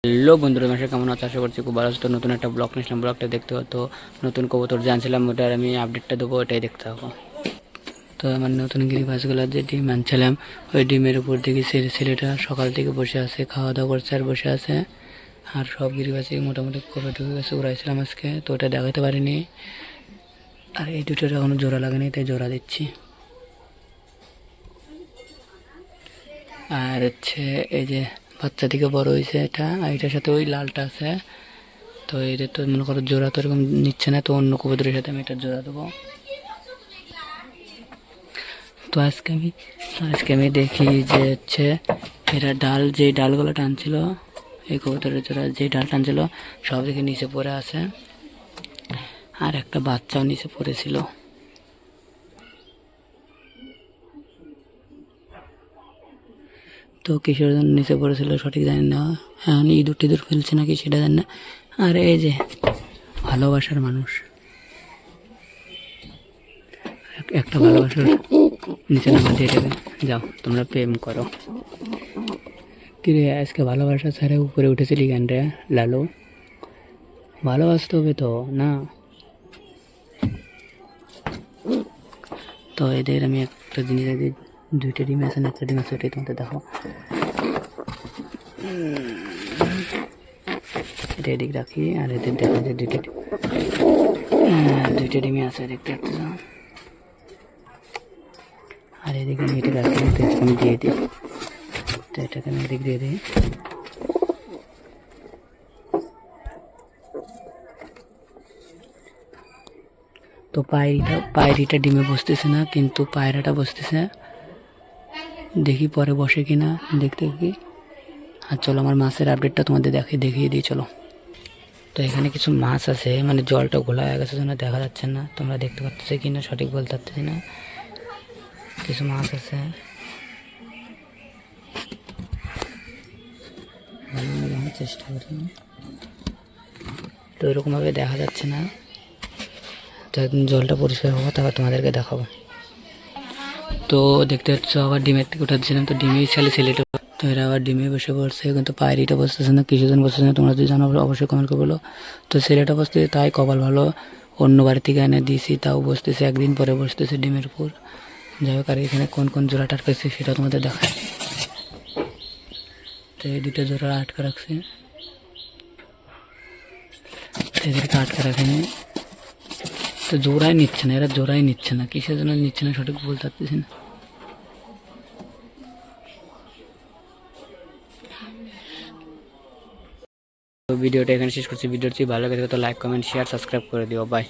Hello বন্ধুরা, তোমরা কেমন আছো? আশা করছি খুব ভালো আছো। তো নতুন একটা ব্লগ নিয়েছিলাম, ব্লগটা দেখতে হতো। নতুন কবুতর জানছিলাম, ওটার আমি আপডেটটা দেবো, ওটাই দেখতে হবে। তো আমার নতুন গিরিবাসগুলো যে ডিম আনছিলাম, ওই ডিমের উপর দেখি ছেলেটা সকাল থেকে বসে আছে, খাওয়া দাওয়া করছে আর বসে আছে। আর সব গিরিবাসি মোটামুটি কবে ঢুকে গেছে, উড়াইছিলাম আজকে, তো ওটা দেখাতে পারিনি। আর এই দুটোর এখনো জোড়া লাগেনি, তাই জোড়া দিচ্ছি। আর হচ্ছে এই যে বাচ্চা থেকে বড় হয়েছে এটা, আর এটার সাথে ওই লালটা আছে। তো এদের তো মনে করো জোড়া তো এরকম নিচ্ছে না, তো অন্য কবুতরের সাথে আমি এটা জোড়া দেবো। তো আজকে আমি দেখি যে হচ্ছে এরা যে ডালগুলো টানছিল, এই কবুতরের জোড়া যে ডাল টানছিল সব দিকে নিচে পড়ে আছে, আর একটা বাচ্চাও নিচে পড়েছিল। তো কিশোর জন্য নিচে পড়েছিল সঠিক জানি না, এখন ইঁদুর টিঁদুর ফেলছে নাকি সেটা জানি না। আর এই যে ভালোবাসার মানুষ, একটা ভালোবাসার নিচে নামা দিয়ে দেবে, যাও তোমরা প্রেম করো। কিরে আজকে ভালোবাসা ছাড়া উপরে উঠেছিলি কেন রে লালু? ভালোবাসতে হবে তো না? তো এদের আমি একটা জিনিস আগে, দুইটা ডিম আছে না একটা ডিম আছে, ওটাই তোমাদের দেখো। এটা এদিক রাখি, আর এদের দেখা যায় দুইটা ডিমে আছে, দেখতে পাচ্ছ। আর এদিকে আমি এটা রাখি, আমি দিয়ে দিই, তো এটাকে আমি এদিক দিয়ে দিই। তো পায়রিটা ডিমে বসতেছে না, কিন্তু পায়রাটা বসতেছে। দেখি পরে বসে কিনা, দেখতে কি। আর চলো আমার মাছের আপডেটটা তোমাদের দেখিয়ে দিই, চলো। তো এখানে কিছু মাছ আছে, মানে জলটা ঘোলা হয়ে গেছে জন্য দেখা যাচ্ছে না, তোমরা দেখতে পাচ্ছ কিনা সঠিক বলতে পারতেছি না। কিছু মাছ আছে, দেখার চেষ্টা করি, তো এরকমভাবে দেখা যাচ্ছে না। তো একদিন জলটা পরিষ্কার হবো, তারপর তোমাদেরকে দেখাবো। তো দেখতে পাচ্ছ আবার ডিমের থেকে উঠাচ্ছিলাম, তো ডিমেই ছেলেটা, তো এরা আবার ডিমে বসে পড়ছে, কিন্তু পায়রিটা বসতেছে না, কিছুজন বসতেছে না, তোমরা যদি জানো অবশ্যই কমেন্ট করে বলো। তো ছেলেটা বসতেছে, তাই কপাল ভালো, অন্য বাড়ি থেকে এনে দিয়েছি, তাও বসতেছে, একদিন পরে বসতেছে ডিমের উপর। যাই হোক, আর এখানে কোন কোন জোড়া আটকাচ্ছে সেটা তোমাদের দেখায়। তো এই দুটো জোড়া আটকা রাখছে, এদেরকে আটকা রাখেনি। তো জোড়াই নিচ্ছে না, এরা জোড়াই নিচ্ছে না, কিসের জন্য নিচ্ছে না সঠিক বলতে পারতেছি না। তো ভিডিওটা এখানে শেষ করছি। ভিডিওটি ভালো লাগে তো লাইক কমেন্ট শেয়ার সাবস্ক্রাইব করে দিও। বাই।